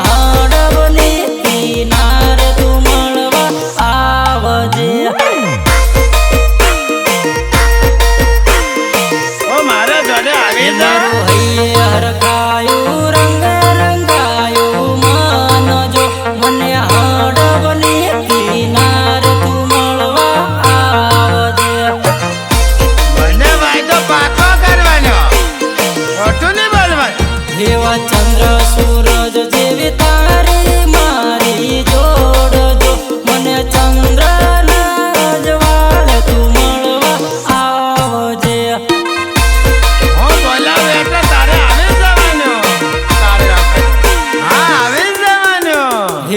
હાડવની કિનારે તું મળવા આવજે ઓ મારા જોડે આવી મારું હૈયે હરખાયું રંગ રંગાયું માનજો મને હાડવની કિનારે તું મળવા આવજે મને વાયદો પાકો કરવાનો ખોટું નહીં બોલવાનું એવા ચંદ્ર સૂરજ જેવી તારી મારી જોડજો મને ચંદ્રના જવાળે તું મળવા આવજે હું બોલાવું એટલે તારે આવી જવાનું હા આવી જવાનું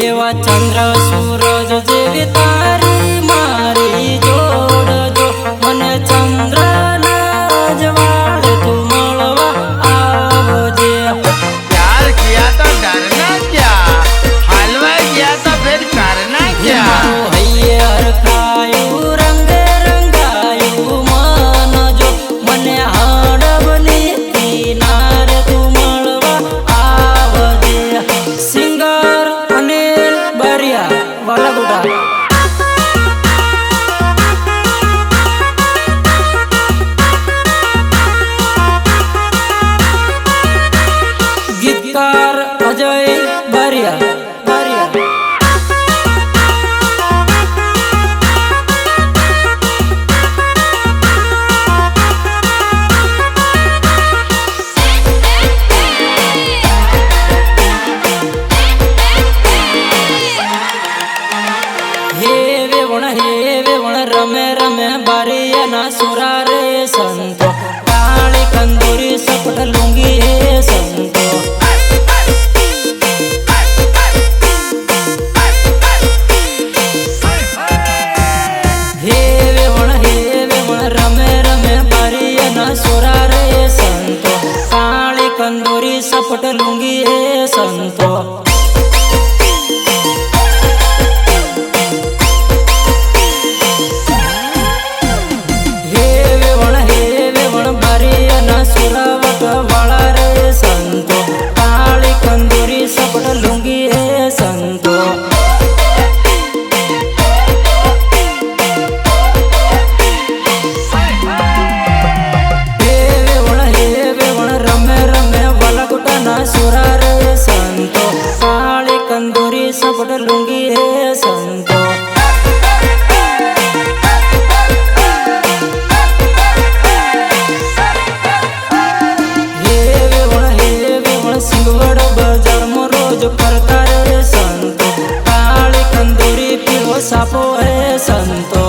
એવા ચંદ્ર સૂરજ જેવી તારી મારી જોડજો મને ચંદ્રના જવાળે તું મળવા આવજે प्यार किया तो डरना क्या हलवा किया तो फिर करना क्या મારું હૈયે હરખાયું રંગ રંગાયું માનજો મને હાડવની કિનારે તું મળવા આવજે સિંગર અનિલ બારિયા વાલાગુડા ગીતકાર અજય બારિયા હે વેવણ રમે રમે બારિયાના સુરા રે સંતો કાળી કંદોરી સપટ લુંગી હે સંતો હે વેવણ રમે રમે બારિયાના સુરા રે સંતો કાળી કંદોરી સપટ લુંગી હે સંતો હે વેવણ બારિયાના સુરાવટ વાળા રે સંતો કાળી કંદોરી સપટ લુંગી હે સંતો હે વેવણ રમે રમે વાલાગુટાના સુરા રે સંતો કાળી કંદોરી સપટ લુંગી હે સંતો હે વેવણ સિંગવડ બજારમાં રોજ ફરતા રે સંતો કાળી કંદોરી પીળો સાપો હે સંતો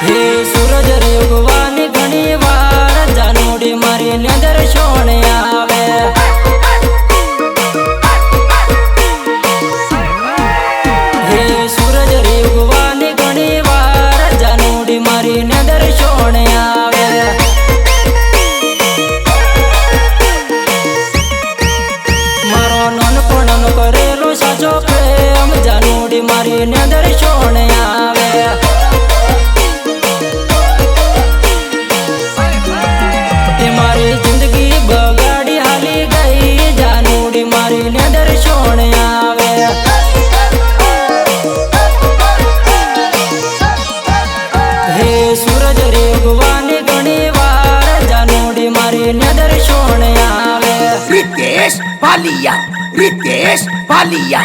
હે સૂરજ રે ઉગવાની ઘણી વાર જાનોડી મારી નજર સોણે આવે હે સૂરજ રે ઉગવાની ઘણી વાર જાનોડી મારી નજર સોણે આવે મારો નાનપણનો કરેલો સાચો પ્રેમ જાનોડી મારી નજર સોણે આવે મારી જિંદગી બગાડી હાલી ગઈ જાનોડી મારી નજર સોણે આવે હે સૂરજ રે ઉગવાની ઘણી વાર જાનોડી મારી નજર સોણે આવે Ritesh Palia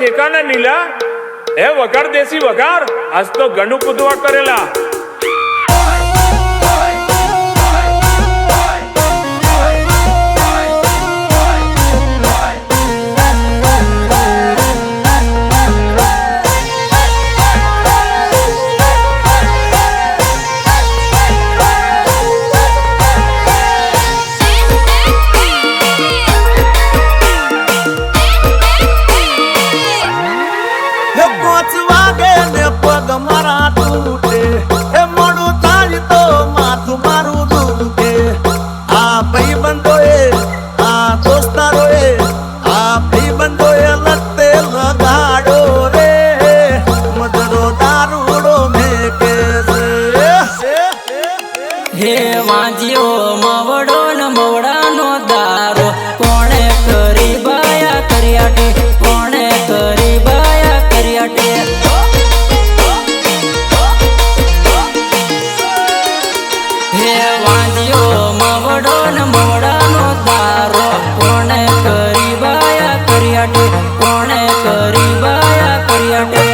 ઠેકાના નીલા એ વગાર દેસી વગાર આજ તો ઘણું કુદવા કરેલા હે વાંજ્યો મવડો ન મવડાનો દારો કોણે કરી બાયા કર્યાટે કોણે કરી બાયા કર્યાટે હે વાંજ્યો મવડો ન મવડાનો દારો કોણે કરી બાયા કર્યાટે કોણે કરી બાયા કર્યાટે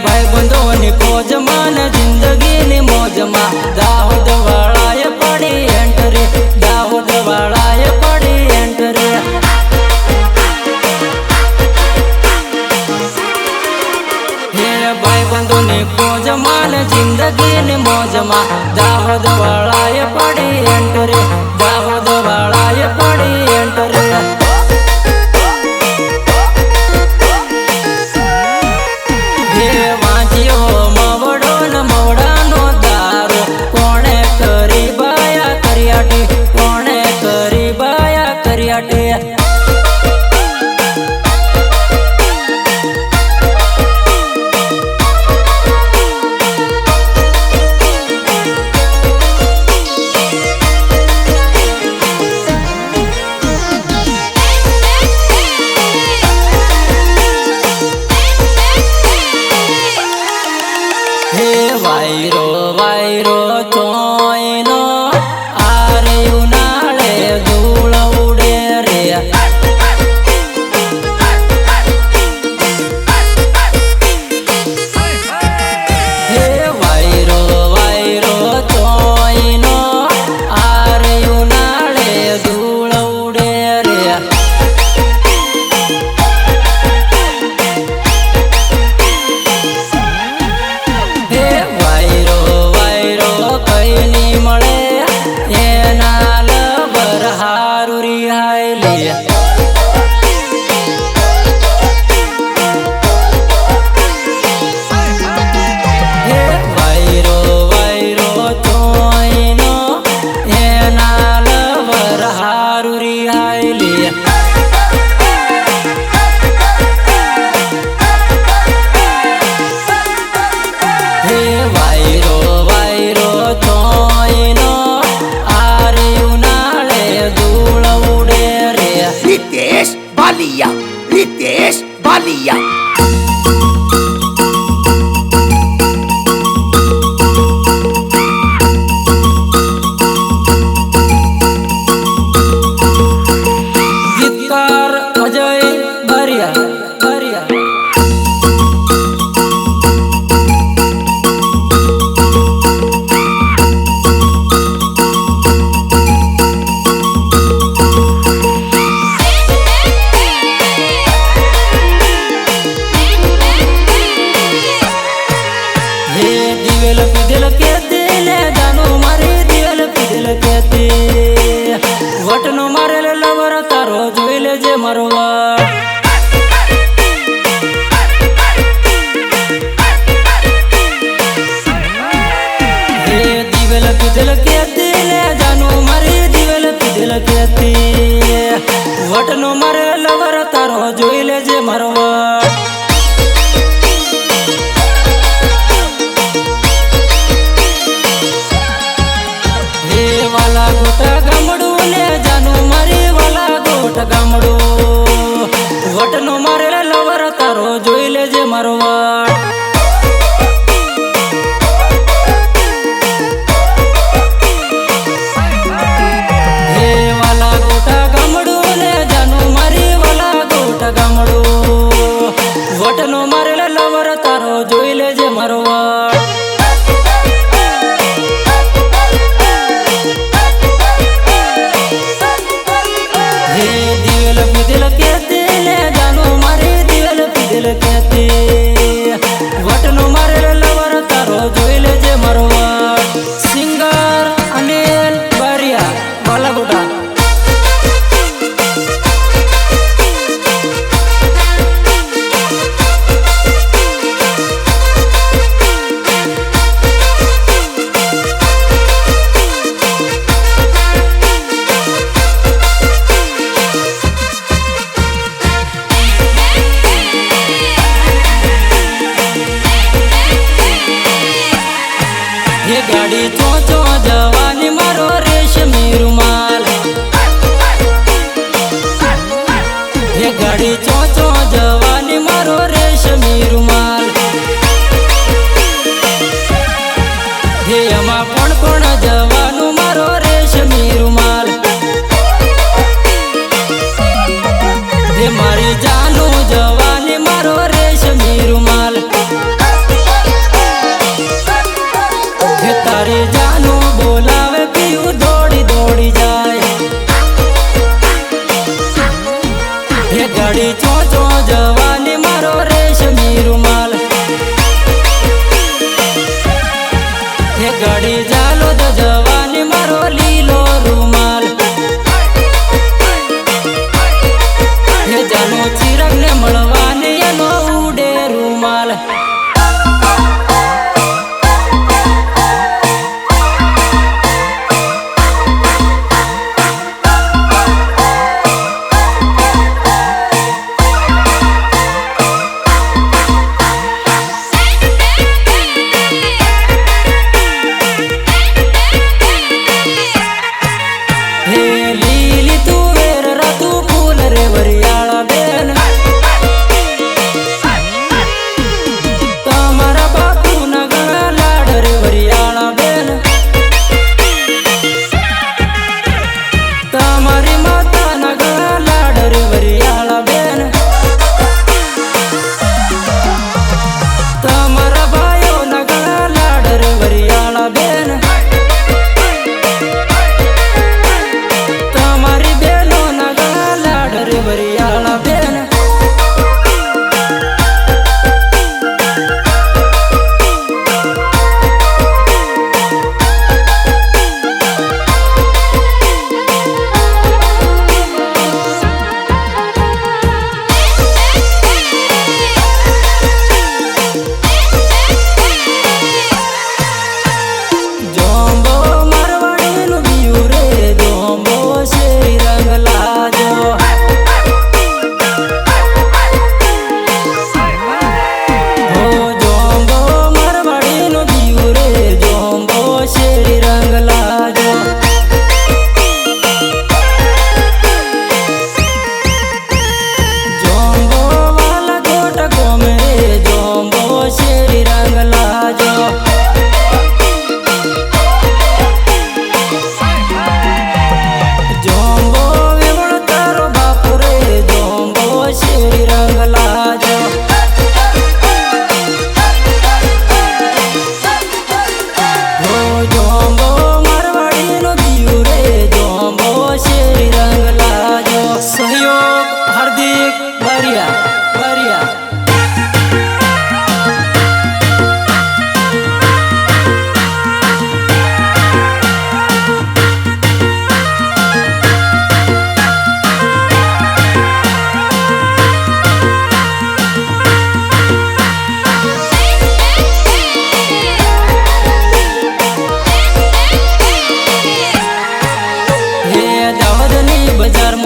ભાઈબંધોની ફોજમાં ને જિંદગીની મોજમાં દાહોદ વાળાએ પડી એન્ટરે દાહોદ વાળાએ પડી એન્ટરે હે ભાઈબંધોની ફોજમાં ને જિંદગીની મોજમાં દાહોદ વાળાએ પડી એન્ટરે દાહોદ વાળાએ પડી એન્ટરે કોણે કરી બાયા કર્યાટે હે વાયરો વાયરો ચોયનો આરે ઉનાળે ધૂળ ઉડે રે હે વાયરો વાયરો ચોયનો આરે ઉનાળે ધૂળ ઉડે રે હે વાયરો વાયરો કઈ ની મળે એના લબર હારું રિહાય લે હે વાયરો વાયરો ચોયનો એના લબર હારું રિહાય લે હે વાયરો વાયરો ચોયનો આરે ઉનાળે ધૂળ ઉડે રે रितेश बालिया ગીતકાર અજય ભરિયા ભરિયા હે દિવેલ પીધેલ કેતી ને જાનું મારી દિવેલ પીધેલ કેતી વટનો મારેલ લવર તારો જોઈ લેજે મારો વટ હે દિવેલ પીધેલ કેતી ને જાનું મારી દિવેલ પીધેલ કેતી વટનો મારેલ લવર તારો જોઈ લેજે મારો વટ વાલા ગોટા ગામડું ને જાનું મારી વાલા ગોટા ગામડું વટનો મારે લવર તારો જોઈ લેજે મારો વટ હે વાલા ઘડી ચોચો જવાની મારો રેશમી રૂમાલ હે એમાં પણ જવાનું મારો રેશમી રૂમાલ હે મારી જાનું જવાની મારો રેશમી રૂમાલ હે તારી જાનું બોલાવે પીયું દોડી દોડી જાય હે ગાડી ચોચો જવાની મારો રેશમી રૂમાલ હે ગાડી જાલો તો જવાની મારો લીલો રૂમાલ હે જાનો ચિરગ ને મળવાની એનો ઉડે રૂમાલ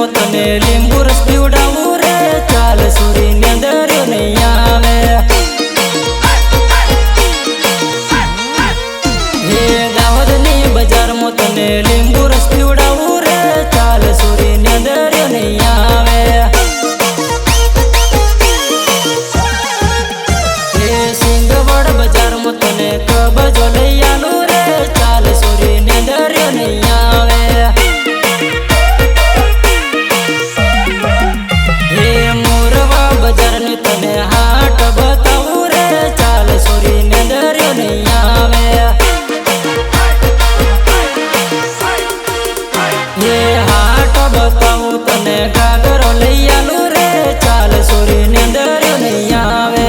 તને લીંબુ રસ પીવડાવું રે ચાલ સુરી ને દર્યો નહીં આવે હે દાહોદની બજારમાં તને લીંબુ રસ પીવડાવું રે ચાલ સુરી ને દર્યો નહીં આવે હે સિંગવડ બજારમાં તને કબજો લઈ આલું રે ચાલ સુરી ને દર્યો નહીં આવે તને હાટ બતાવું રે ચાલ સોરી ને દર્યો નહીં આવે હે હાટ બતાવું તને ગાગરો લઈ આલું રે ચાલ સોરી ને દર્યો નહીં આવે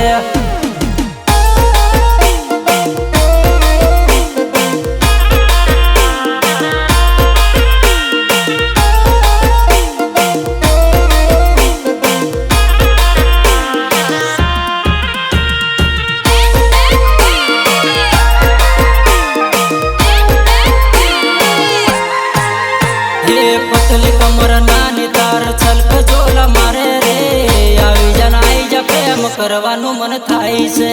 પતલી કમર નાની તાર છલક જોલા મારે રે આવી જા પ્રેમ કરવાનું મન થાય છે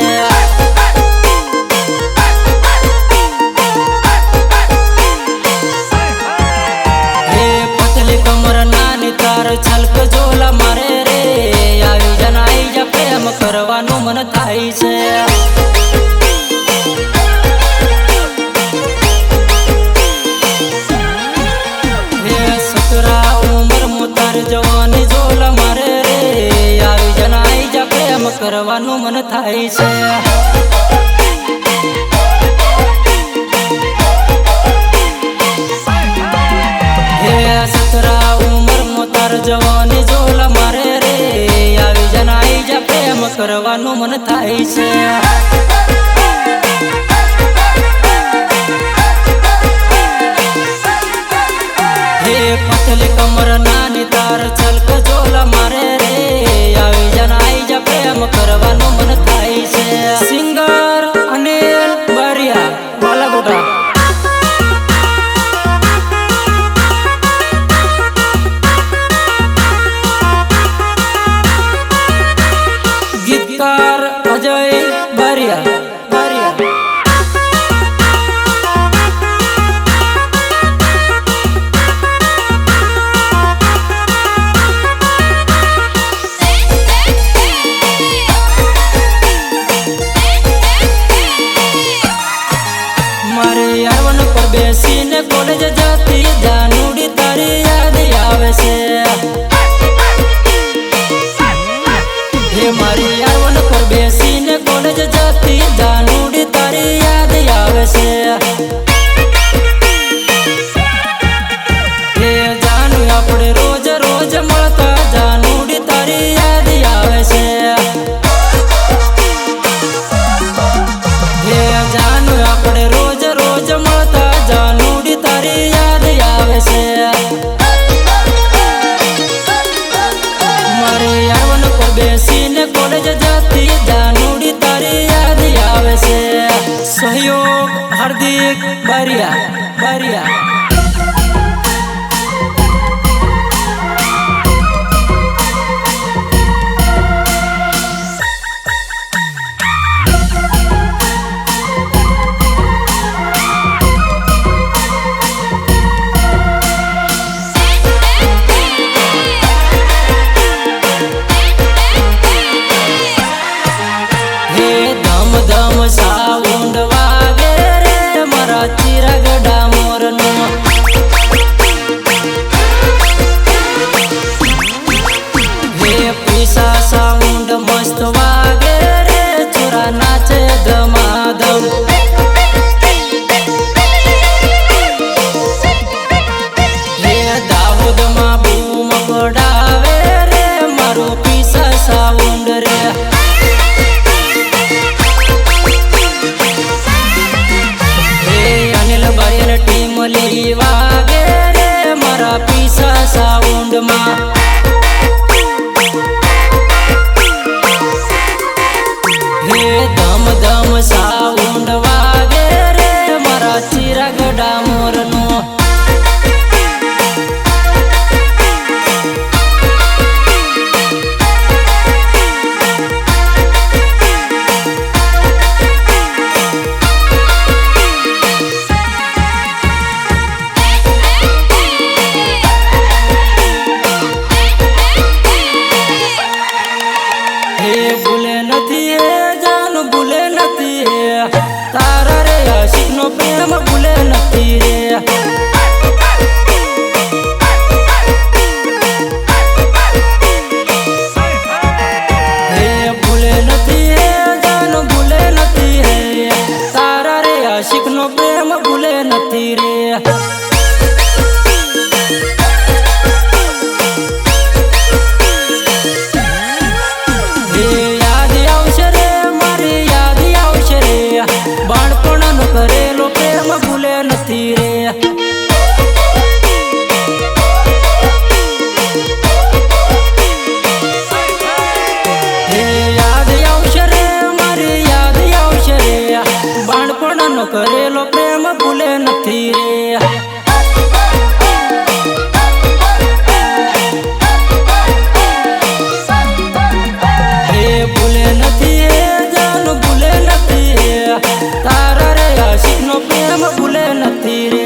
હે પતલી કમર નાની તાર છલક જોલા મારે રે કરવાનું મન થાય છે. હે સતરા ઉમર મોતાર જવાની જોલ મારે રે આવી જનાઈ જા પ્રેમ કરવાનું મન થાય છે. પતલી કમર નાની તાર છલક જોલ મારે રે આવી જનાઈ જા પ્રેમ કરવાનું મન થાય છે. સિંગર અનિલ બારિયા બાલાગોટા. ગીતકાર અજય બારિયા. બેસીને કોલેજ જતી જાનુડી તારી યાદ આવે છે. હે મારી યાવન પર બેસીને કોલેજ જતી જાનુડી તારી યાદ આવે છે. હે જાનુ આપણે રોજ રોજ મળતા જાનુડી તારી યાદ આવે છે. હે જાનુ આપણે રોજ રોજ મળતા જાનુડી તારી યાદ આવે છે. મારે યાવન પર બેસીને કોલેજ જતી જાનુડી તારી યાદ આવે છે. સહયોગ હાર્દિક બારિયા. ધમ સાઉન્ડ વાગે રે મારા ચિરાગ ડામોરનો. હે પીસા સાઉન્ડ મસ્ત વાગે રે ચોરા નાચે ધમાધમ. હે દાઉદમાં બૂમ પડાવે રે મારો પીસા સાઉન્ડ રે. ટીમ લી વાગે રે મારા પીસા સાઉન્ડમાં. હે ધમ ધમ સાઉન્ડ વાગે રે મારા ચિરાગ ડામોરનો. ભૂલે નથી હે જાન ભૂલે નથી હે તારા રે આશિક નો પ્રેમ ભૂલે નથી રે. હે ભૂલે નથી હે જાન ભૂલે નથી હે તારા રે આશિક નો પ્રેમ ભૂલે નથી રે. કરેલો પ્રેમ ભૂલે નથી રે. હે યાદ આવશે રે મારી યાદ આવશે રે બાળપણનો કરેલો પ્રેમ ભૂલે નથી રે. હે ભૂલે નથી હે જાન ભૂલે નથી હે તારા રે આશિક નો પ્રેમ ભૂલે નથી રે.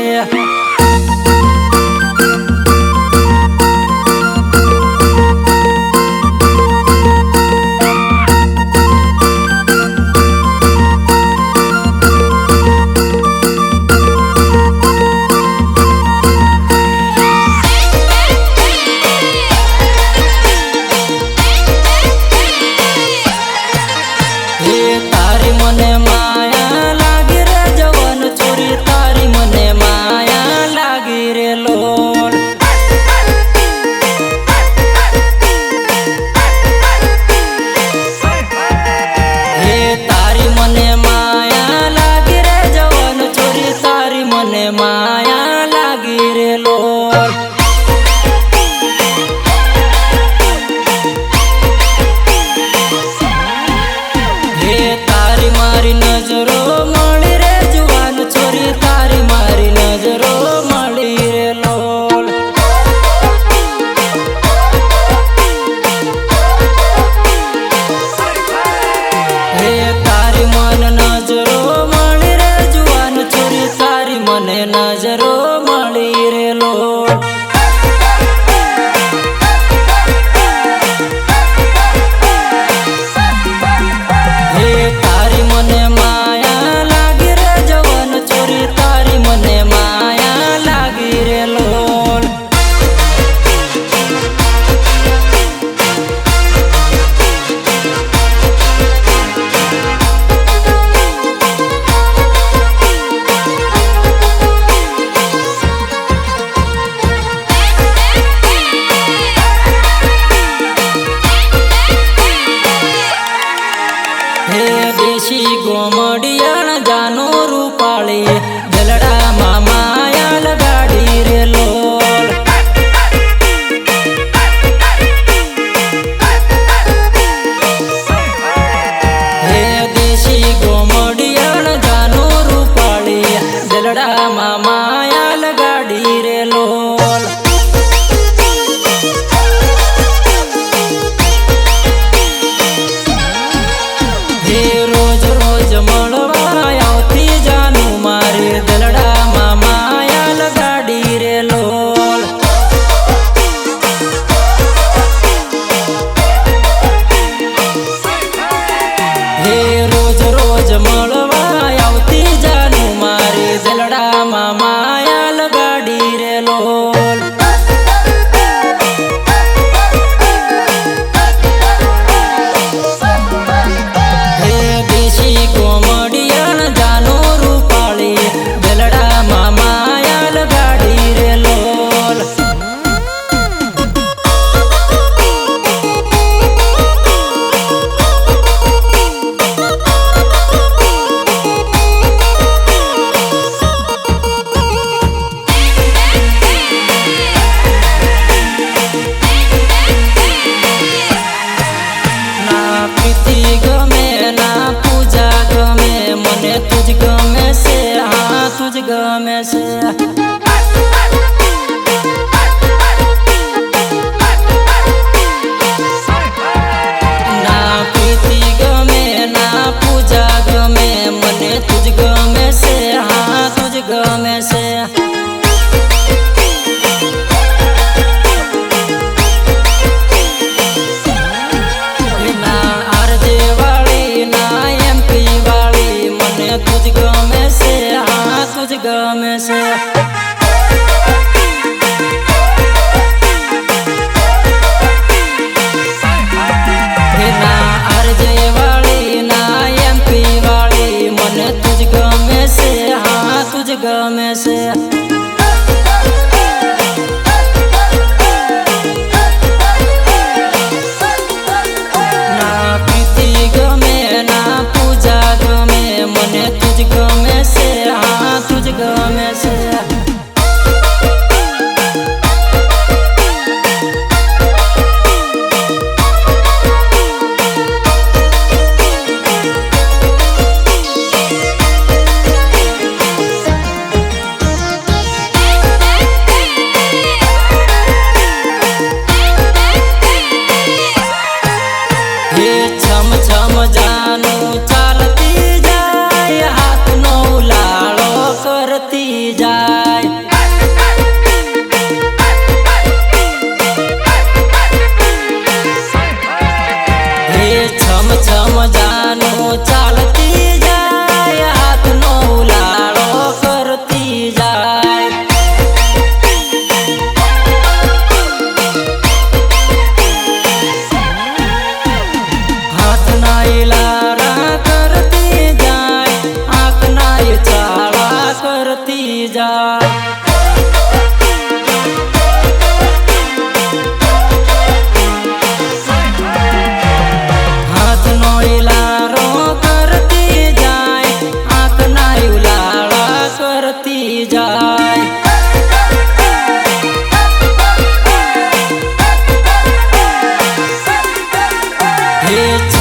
દેશી ગોમડિયાણ જાનો રૂપાળી જલડા મામાયા લગાડી રે લોલ હે દેશી ગોમડિયાણ જાનો રૂપાળી જલડા મામાયા લગાડી રે લોલ રોજ રોજ મળવા આવતી જાનું મારે દલડા મામાયા લગાડી રે લોલ હે રોજ રોજ મળવા આવતી જાનું મારે દલડા મામાયા લગાડી રે લોલ ગોમડિયાણ જાનો રૂપાળી જલડા મામાયા લગાડી રે લોલ ના પ્રીતિ ગમે ના પૂજા ગમે મને તુજ ગમે છે હા તુજ ગમે છે ના પ્રીતિ ગમે ના પૂજા ગમે મને તુજ ગમે છે હા તુજ ગમે છે તુજ ગમે છે હા તુજ ગમે છે ના આરજે વાળી ના એમપી વાળી મને તુજ ગમે છે હા તુજ ગમે છે ના પ્રીતિ ગમે ના પૂજા ગમે મને તુજ ગમે છે હા તુજ ગમે છે હે છમ છમ જાનું ચાલતી જાય હાથનો લાળો કરતી જાય હે છમ છમ જાનું ચાલતી જાય હાથનો લાળો કરતી જાય હાથના ઇલારા કરતી જાય આંખના ચાળા કરતી જાય હાથનો ઇલારો કરતી જાય આંખના ઉલાળા કરતી જાય હે